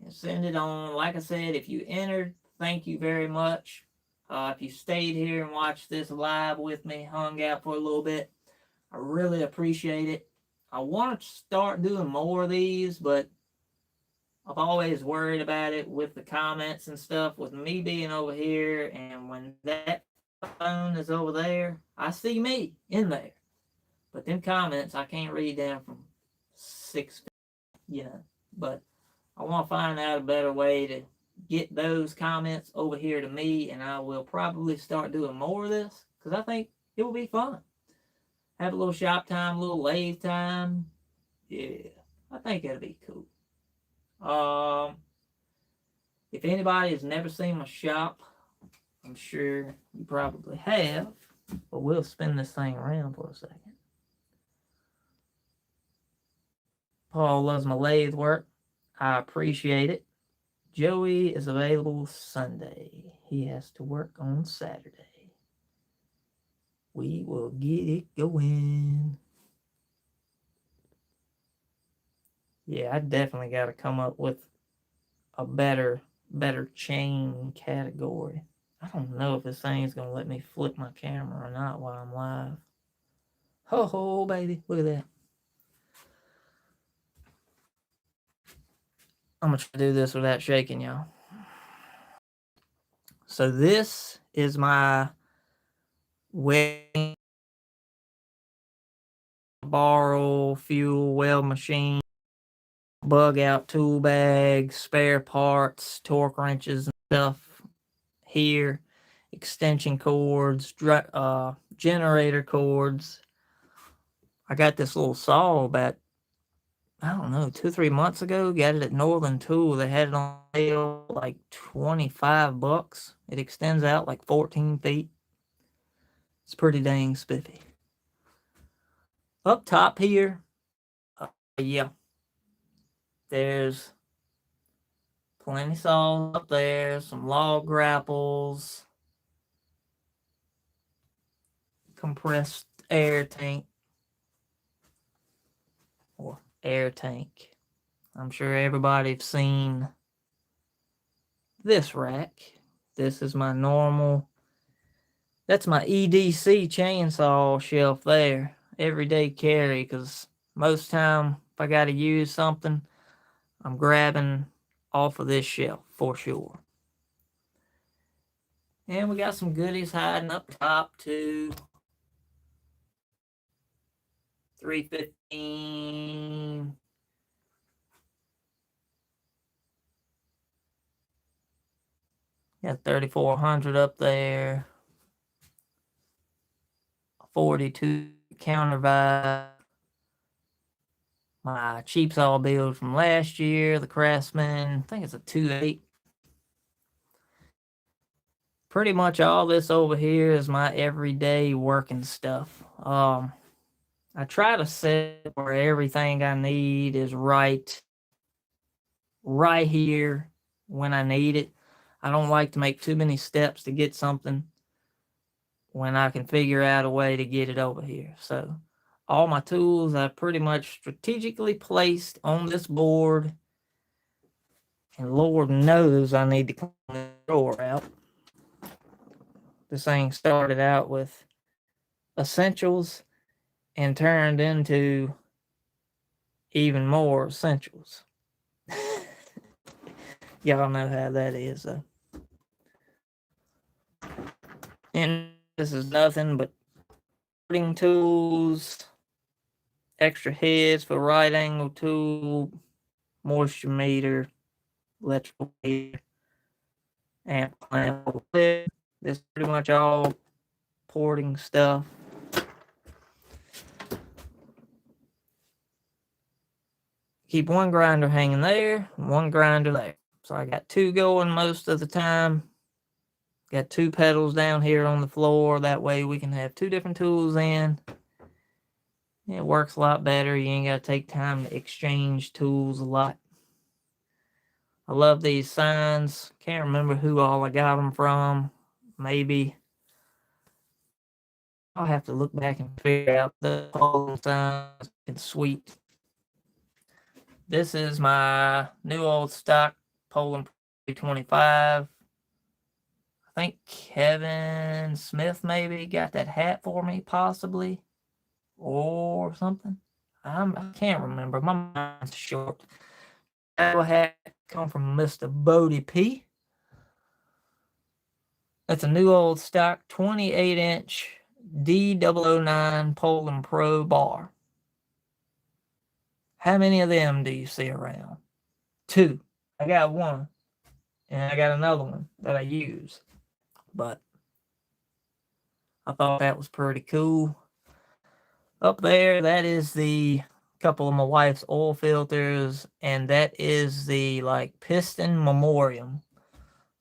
and send it on. Like I said, if you entered, thank you very much. If you stayed here and watched this live with me, hung out for a little bit, I really appreciate it. I want to start doing more of these, but I've always worried about it with the comments and stuff, with me being over here, and when that phone is over there, I see me in there. But them comments, I can't read them from 6 feet, you know. But I want to find out a better way to get those comments over here to me, and I will probably start doing more of this, because I think it will be fun. Have a little shop time, a little lathe time. Yeah, I think it'll be cool. If anybody has never seen my shop, I'm sure you probably have, but we'll spin this thing around for a second. Paul loves my lathe work. I appreciate it. Joey is available Sunday. He has to work on Saturday. We will get it going. Yeah, I definitely got to come up with a better chain category. I don't know if this thing's going to let me flip my camera or not while I'm live. Ho ho, baby. Look at that. I'm going to try to do this without shaking, y'all. So this is my welding borrow fuel weld machine, bug out tool bags, spare parts, torque wrenches and stuff here, extension cords, generator cords. I got this little saw about, I don't know, 2-3 months ago. Got it at Northern Tool. They had it on sale like $25. It extends out like 14 feet. It's pretty dang spiffy. Up top here, yeah, there's plenty saws up there, some log grapples, compressed air tank, or air tank. I'm sure everybody's seen this rack. This is my normal, that's my EDC chainsaw shelf there. Everyday carry, because most time if I got to use something, I'm grabbing off of this shelf for sure. And we got some goodies hiding up top too. 315. Got 3400 up there. 42 counter vibe. My cheap saw build from last year, the Craftsman, I think it's a 2.8. Pretty much all this over here is my everyday working stuff. I try to set where everything I need is right here when I need it. I don't like to make too many steps to get something when I can figure out a way to get it over here. So all my tools I pretty much strategically placed on this board, and Lord knows I need to clean the drawer out. This thing started out with essentials and turned into even more essentials. Y'all know how that is, though. And this is nothing but cutting tools, extra heads for right angle tool, moisture meter, electrical meter, amp clamp. This is pretty much all porting stuff. Keep one grinder hanging there, one grinder there. So I got two going most of the time. Got two pedals down here on the floor. That way we can have two different tools in. It works a lot better. You ain't got to take time to exchange tools a lot. I love these signs. Can't remember who all I got them from. Maybe I'll have to look back and figure out the whole signs. It's sweet. This is my new old stock Poland 25. I think Kevin Smith maybe got that hat for me, possibly, or something. I can't remember. My mind's short. That hat come from Mr. Bodie P. That's a new old stock 28-inch D009 Poland Pro bar. How many of them do you see around? 2. I got one, and I got another one that I use. But I thought that was pretty cool. Up there, that is the couple of my wife's oil filters, and that is the like piston memoriam.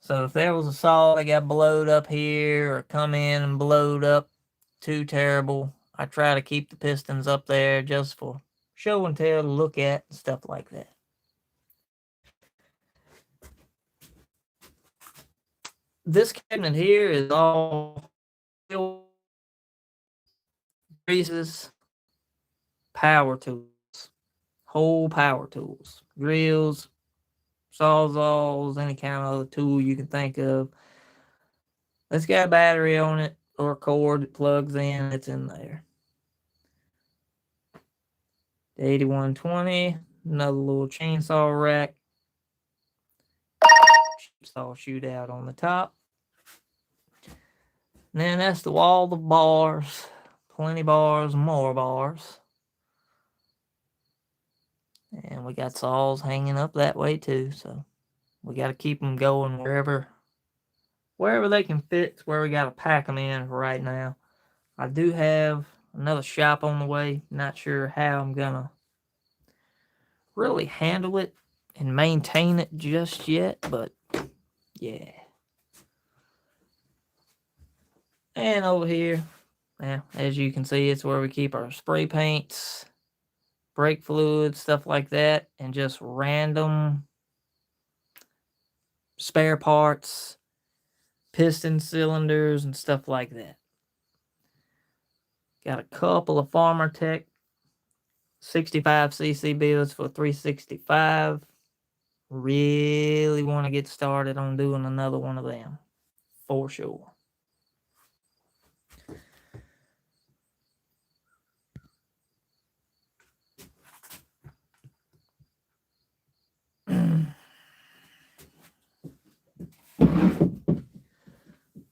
So if there was a saw that got blowed up here or come in and blowed up too terrible, I try to keep the pistons up there just for show and tell to look at and stuff like that. This cabinet here is all greases, power tools, whole power tools, drills, sawzalls, any kind of other tool you can think of. It's got a battery on it or a cord that plugs in. It's in there. The 8120, another little chainsaw rack. Saw shootout on the top. And then that's the wall of bars. Plenty bars, more bars. And we got saws hanging up that way too, so we got to keep them going wherever they can fit. It's where we got to pack them in for right now. I do have another shop on the way. Not sure how I'm gonna really handle it and maintain it just yet, but yeah. And over here, now, as you can see, it's where we keep our spray paints, brake fluid, stuff like that, and just random spare parts, piston cylinders, and stuff like that. Got a couple of Farmer Tech 65cc builds for 365. Really want to get started on doing another one of them, for sure.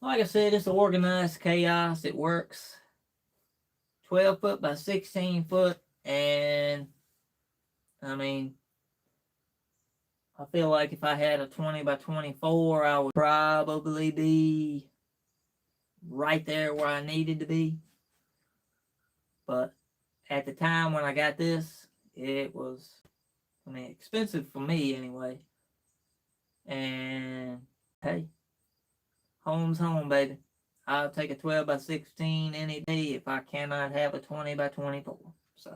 Like I said, it's organized chaos. It works. 12 foot by 16 foot. And, I mean, I feel like if I had a 20 by 24, I would probably be right there where I needed to be. But at the time when I got this, it was, expensive for me anyway. And, hey, home's home, baby. I'll take a 12 by 16 any day if I cannot have a 20 by 24. So,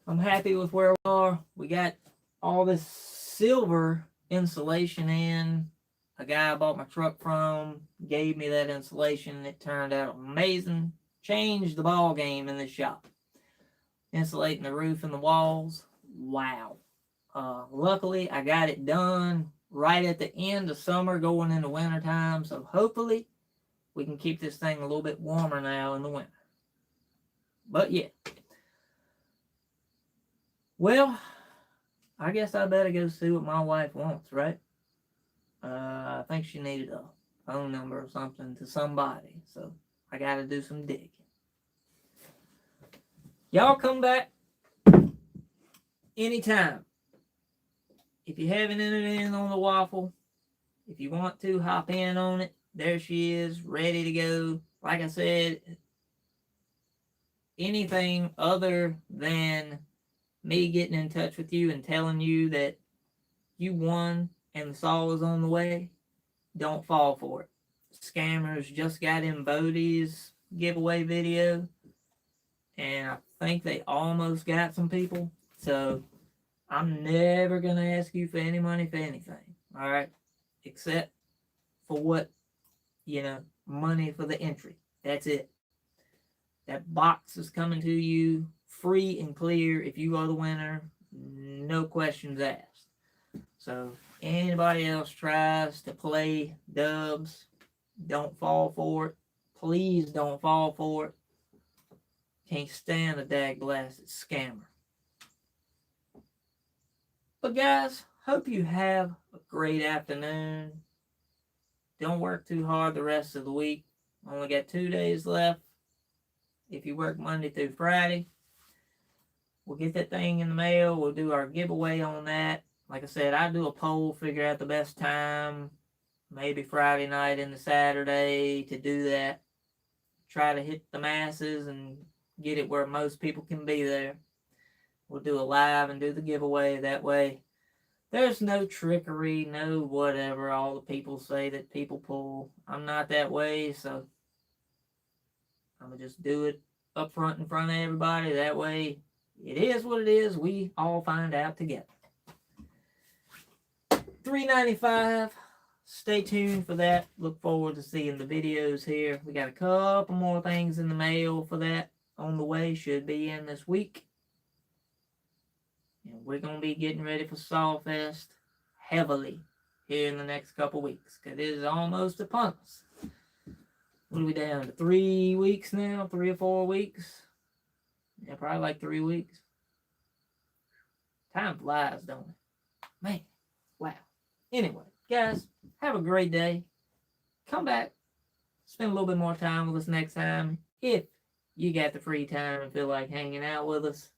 I'm happy with where we are. We got all this silver insulation in. A guy I bought my truck from gave me that insulation. It turned out amazing. Changed the ball game in this shop. Insulating the roof and the walls. Wow. Luckily, I got it done right at the end of summer going into winter time. So hopefully we can keep this thing a little bit warmer now in the winter. But yeah. Well, I guess I better go see what my wife wants, right? I think she needed a phone number or something to somebody. So I got to do some digging. Y'all come back anytime. If you haven't entered in on the waffle, if you want to, hop in on it. There she is, ready to go. Like I said, anything other than me getting in touch with you and telling you that you won and the saw is on the way, don't fall for it. Scammers just got in Bodie's giveaway video, and I think they almost got some people. So I'm never going to ask you for any money for anything, all right? Except for what, money for the entry. That's it. That box is coming to you free and clear if you are the winner. No questions asked. So anybody else tries to play dubs, don't fall for it. Please don't fall for it. Can't stand a dag blasted scammer. But guys, hope you have a great afternoon. Don't work too hard the rest of the week. Only got 2 days left. If you work Monday through Friday, we'll get that thing in the mail. We'll do our giveaway on that. Like I said, I do a poll, figure out the best time, maybe Friday night into Saturday to do that. Try to hit the masses and get it where most people can be there. We'll do a live and do the giveaway that way. There's no trickery, no whatever all the people say that people pull. I'm not that way, so I'm going to just do it up front in front of everybody. That way, it is what it is. We all find out together. $3.95. Stay tuned for that. Look forward to seeing the videos here. We got a couple more things in the mail for that on the way. Should be in this week. And we're going to be getting ready for Sawfest heavily here in the next couple weeks. Because it is almost upon us. What are we down to? 3 weeks now? 3 or 4 weeks? Yeah, probably like 3 weeks. Time flies, don't it? Man, wow. Anyway, guys, have a great day. Come back. Spend a little bit more time with us next time. If you got the free time and feel like hanging out with us.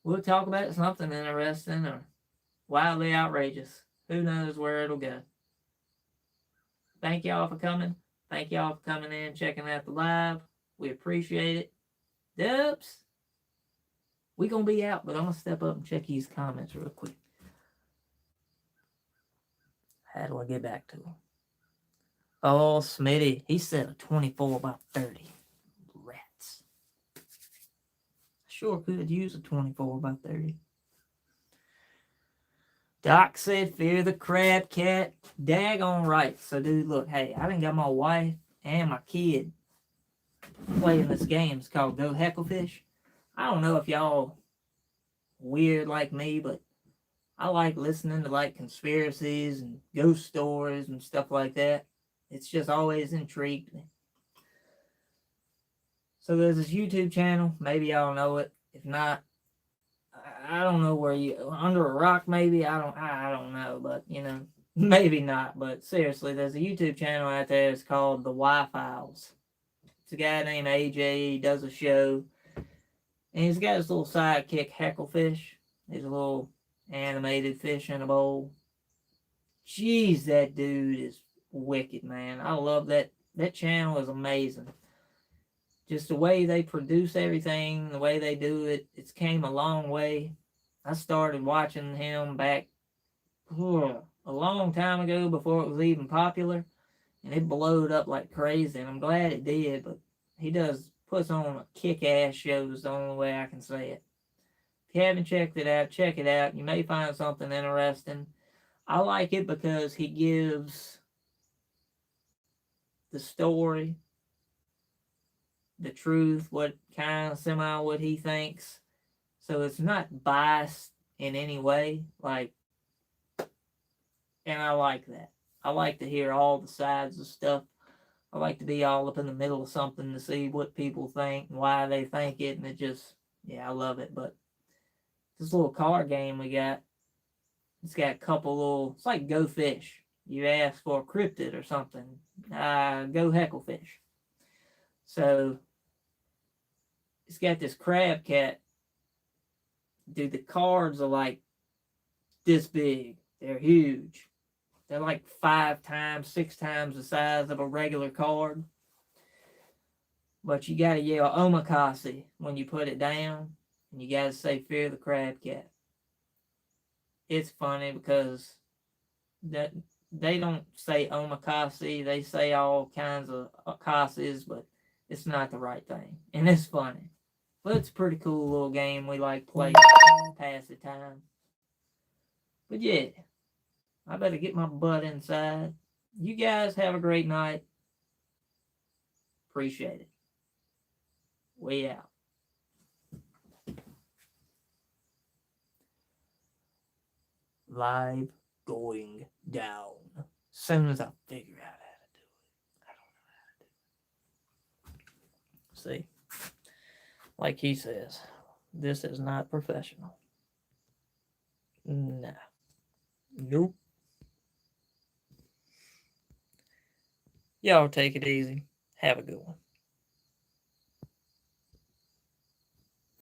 We'll talk about something interesting or wildly outrageous. Who knows where it'll go. Thank y'all for coming. Thank y'all for coming in, checking out the live. We appreciate it. Dubs, we gonna be out, but I'm gonna step up and check these comments real quick. How do I get back to him? Oh, Smitty, he said a 24 by 30. Rats. Sure could use a 24 by 30. Doc said, fear the crab cat. Daggone right. So, dude, look, hey, I done got my wife and my kid playing this game. It's called Go Hecklefish. I don't know if y'all weird like me, but I like listening to like conspiracies and ghost stories and stuff like that. It's just always intrigued me. So there's this YouTube channel. Maybe y'all know it. If not, I don't know where you under a rock. Maybe I don't know, but you know, maybe not. But seriously, there's a YouTube channel out there. It's called the Y-Files. It's a guy named AJ. He does a show, and he's got his little sidekick Hecklefish. He's a little animated fish in a bowl. Jeez, that dude is wicked, man. I love that. That channel is amazing. Just the way they produce everything, the way they do it, it's came a long way. I started watching him back a long time ago before it was even popular, and it blowed up like crazy, and I'm glad it did, but he puts on a kick-ass show is the only way I can say it. If you haven't checked it out, check it out. You may find something interesting. I like it because he gives the story, the truth, what he thinks. So it's not biased in any way. And I like that. I like to hear all the sides of stuff. I like to be all up in the middle of something to see what people think and why they think it. And it just, I love it. But this little card game we got, it's got a couple little, it's like Go Fish. You ask for a cryptid or something. Go Hecklefish. So it's got this crab cat. Dude, the cards are like this big. They're huge. They're like 5 times, 6 times the size of a regular card. But you gotta yell omakase when you put it down. And you gotta say fear the crab cat. It's funny because they don't say omakase. They say all kinds of akases, but it's not the right thing. And it's funny. But it's a pretty cool little game we like playing to pass the time. But yeah, I better get my butt inside. You guys have a great night. Appreciate it. We out. live going down. Soon as I figure out how to do it. I don't know how to do it. See, like he says, this is not professional. Nah. Nope. Y'all take it easy. Have a good one.